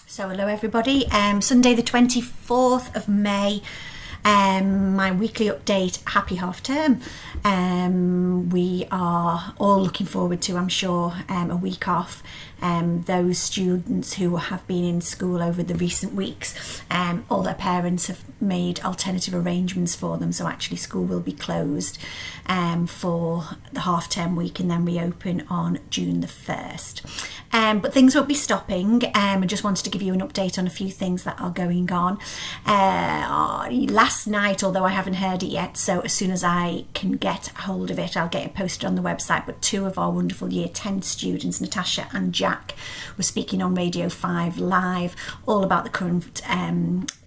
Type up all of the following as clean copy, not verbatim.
So hello everybody, Sunday the 24th of May, my weekly update, happy half term. We are all looking forward to, I'm sure, a week off. Those students who have been in school over the recent weeks, all their parents have made alternative arrangements for them, so actually school will be closed for the half term week and then reopen on June the 1st. But things won't be stopping. I just wanted to give you an update on a few things that are going on. Last night, although I haven't heard it yet, so as soon as I can get hold of it, I'll get it posted on the website, but two of our wonderful Year 10 students, Natasha and Jack, were speaking on Radio 5 Live all about the current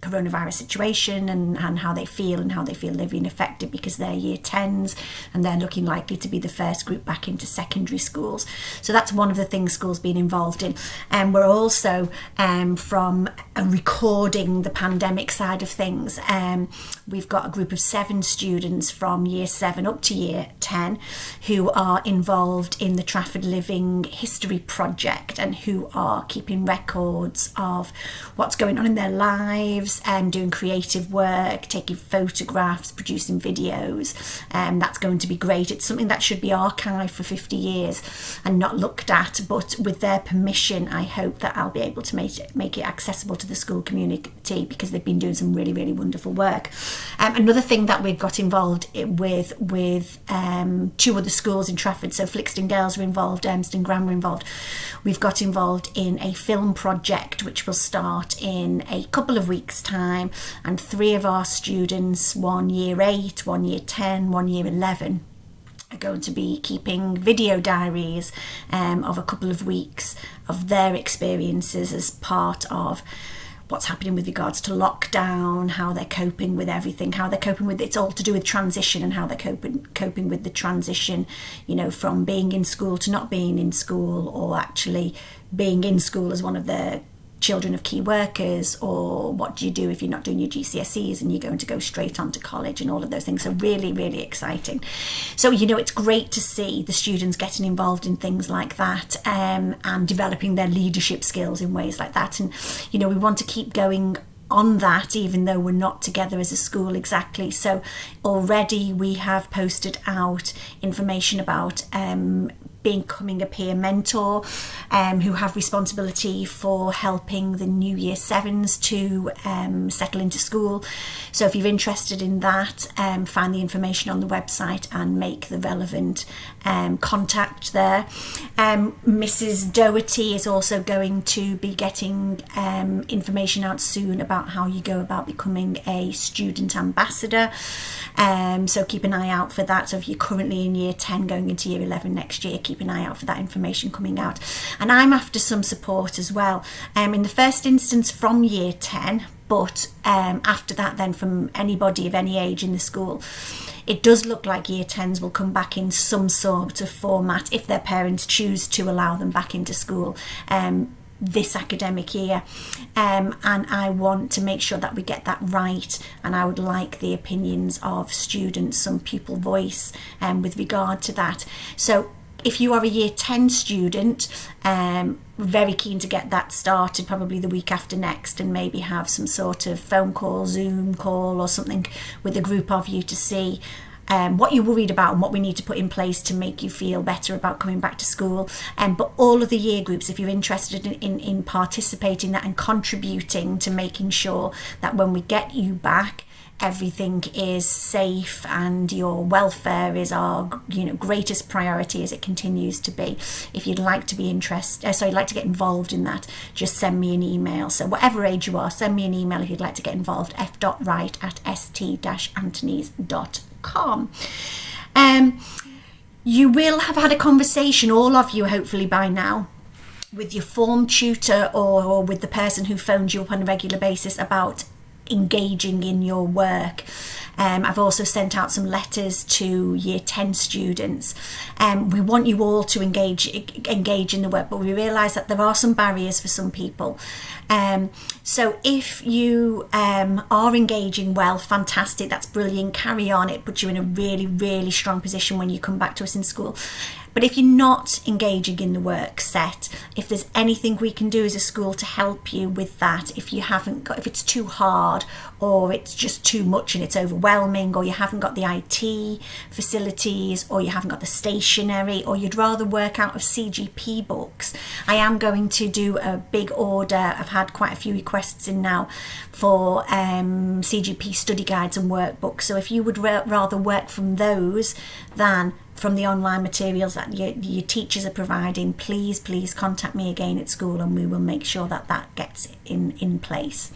coronavirus situation and how they feel they've been affected because they're Year 10s and they're looking likely to be the first group back into secondary schools. So that's one of the things school's been involved in. And we're also from recording the pandemic side of things, we've got a group of 7 students from Year 7 up to Year 10 who are involved in the Trafford Living History Project and who are keeping records of what's going on in their lives, doing creative work, taking photographs, producing videos. That's going to be great. It's something that should be archived for 50 years and not looked at, but with their permission, I hope that I'll be able to make it accessible to the school community because they've been doing some really, really wonderful work. Another thing that we've got involved with 2 other schools in Trafford, so Flixton Girls were involved, Ermston Grand were involved. We've got involved in a film project which will start in a couple of weeks' time, and 3 of our students, one Year 8, one Year 10, one Year 11, are going to be keeping video diaries of a couple of weeks of their experiences as part of what's happening with regards to lockdown, how they're coping with everything, how they're coping with, it's all to do with transition and how they're coping with the transition, you know, from being in school to not being in school, or actually being in school as one of the children of key workers, or what do you do if you're not doing your GCSEs and you're going to go straight on to college, and all of those things. So really, really exciting. So, you know, it's great to see the students getting involved in things like that, and developing their leadership skills in ways like that. And, you know, we want to keep going on that even though we're not together as a school exactly. So already we have posted out information about becoming a peer mentor, who have responsibility for helping the new Year 7s to settle into school. So if you're interested in that, find the information on the website and make the relevant contact there. Mrs Doherty is also going to be getting information out soon about how you go about becoming a student ambassador. So keep an eye out for that. So if you're currently in Year 10 going into Year 11 next year, keep an eye out for that information coming out. And I'm after some support as well, in the first instance from Year 10, but after that then from anybody of any age in the school. It does look like Year 10s will come back in some sort of format if their parents choose to allow them back into school this academic year, and I want to make sure that we get that right, and I would like the opinions of students, some pupil voice with regard to that. So if you are a Year 10 student, very keen to get that started probably the week after next, and maybe have some sort of phone call, Zoom call or something with a group of you to see what you're worried about and what we need to put in place to make you feel better about coming back to school. But all of the year groups, if you're interested in participating in that and contributing to making sure that when we get you back, everything is safe and your welfare is our, you know, greatest priority as it continues to be. If you'd like to be like to get involved in that, just send me an email. So whatever age you are, send me an email if you'd like to get involved, f.wright@st-anthonys.com. You will have had a conversation, all of you hopefully by now, with your form tutor or with the person who phones you up on a regular basis about engaging in your work. I've also sent out some letters to Year 10 students. We want you all to engage in the work, but we realise that there are some barriers for some people. So if you are engaging well, fantastic, that's brilliant, carry on. It puts you in a really, really strong position when you come back to us in school. But if you're not engaging in the work set, if there's anything we can do as a school to help you with that, if it's too hard, or it's just too much and it's overwhelming, or you haven't got the IT facilities, or you haven't got the stationery, or you'd rather work out of CGP books, I am going to do a big order. I've had quite a few requests in now for CGP study guides and workbooks. So if you would rather work from those than from the online materials that your teachers are providing, please contact me again at school, and we will make sure that gets in place.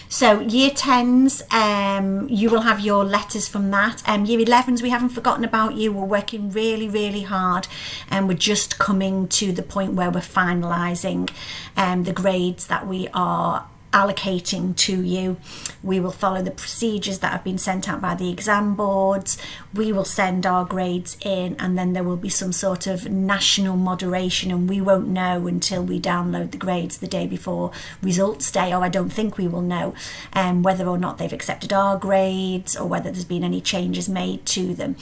So year 10s, you will have your letters from that. Year 11s, we haven't forgotten about you. We're working really hard, and we're just coming to the point where we're finalising the grades that we are allocating to you. We will follow the procedures that have been sent out by the exam boards. We will send our grades in, and then there will be some sort of national moderation, and we won't know until we download the grades the day before results day, or I don't think we will know whether or not they've accepted our grades or whether there's been any changes made to them.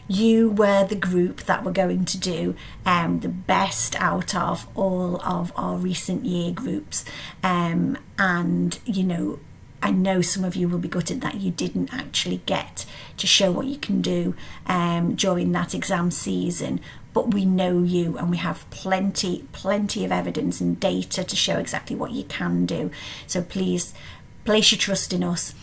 You were the group that were going to do the best out of all of our recent year groups, and you know, I know some of you will be gutted that you didn't actually get to show what you can do during that exam season, but we know you, and we have plenty of evidence and data to show exactly what you can do. So please place your trust in us.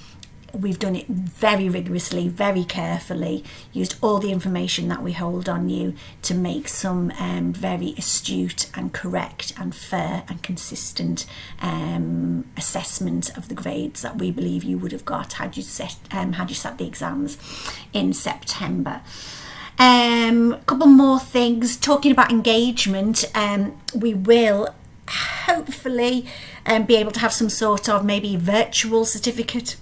We've done it very rigorously, very carefully, used all the information that we hold on you to make some very astute and correct and fair and consistent assessment of the grades that we believe you would have got had you sat the exams in September. Couple more things. Talking about engagement, we will hopefully be able to have some sort of maybe virtual certificate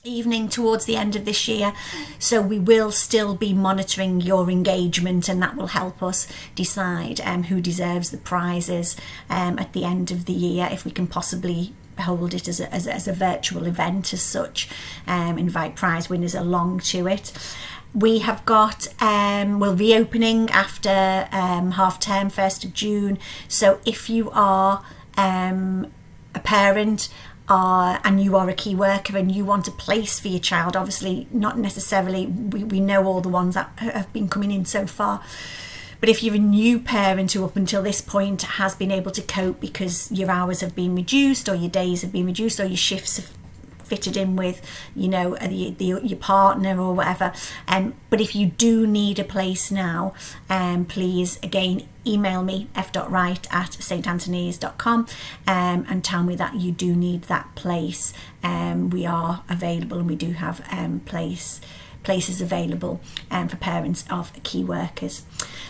evening towards the end of this year, so we will still be monitoring your engagement, and that will help us decide who deserves the prizes at the end of the year, if we can possibly hold it as a virtual event as such, invite prize winners along to it. We have got we're reopening after half term, 1st of June, so if you are a parent and you are a key worker and you want a place for your child, obviously not necessarily, we know all the ones that have been coming in so far, but if you're a new parent who up until this point has been able to cope because your hours have been reduced, or your days have been reduced, or your shifts have fitted in with, you know, your partner or whatever, but if you do need a place now, please again email me f.wright@stanthonys.com and tell me that you do need that place. We are available, and we do have places available for parents of key workers.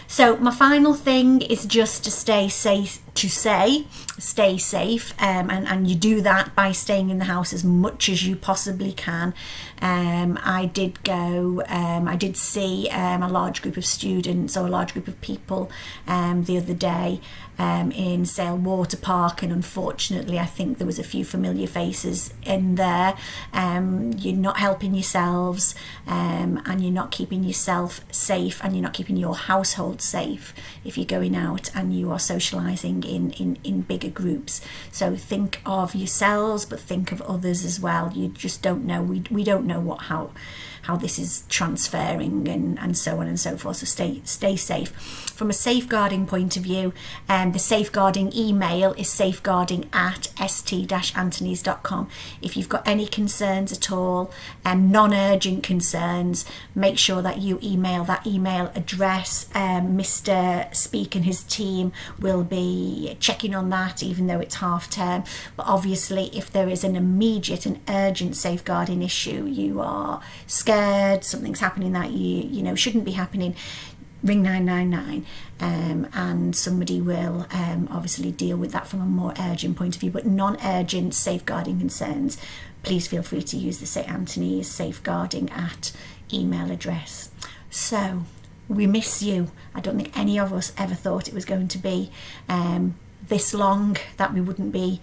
So my final thing is just to stay safe, and you do that by staying in the house as much as you possibly can. I did see a large group of students, or a large group of people the other day in Sale Water Park, and unfortunately I think there was a few familiar faces in there. You're not helping yourselves, and you're not keeping yourself safe, and you're not keeping your household safe if you're going out and you are socialising in bigger groups. So think of yourselves, but think of others as well. You just don't know. We don't know how this is transferring, and so on and so forth. So stay safe. From a safeguarding point of view, the safeguarding email is safeguarding@st-anthonys.com. If you've got any concerns at all, non-urgent concerns, make sure that you email that email address. Mr. Speak and his team will be checking on that, even though it's half term. But obviously, if there is an immediate and urgent safeguarding issue, you are scared, something's happening that you know shouldn't be happening, ring 999, and somebody will obviously deal with that from a more urgent point of view. But non-urgent safeguarding concerns, please feel free to use the St Anthony's safeguarding at email address. So we miss you. I don't think any of us ever thought it was going to be this long, that we wouldn't be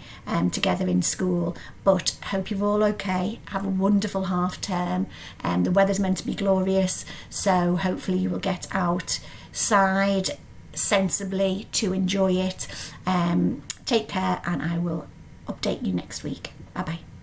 together in school, but hope you're all okay. Have a wonderful half term. The weather's meant to be glorious, so hopefully you will get out decide sensibly to enjoy it. Take care, and I will update you next week. Bye bye.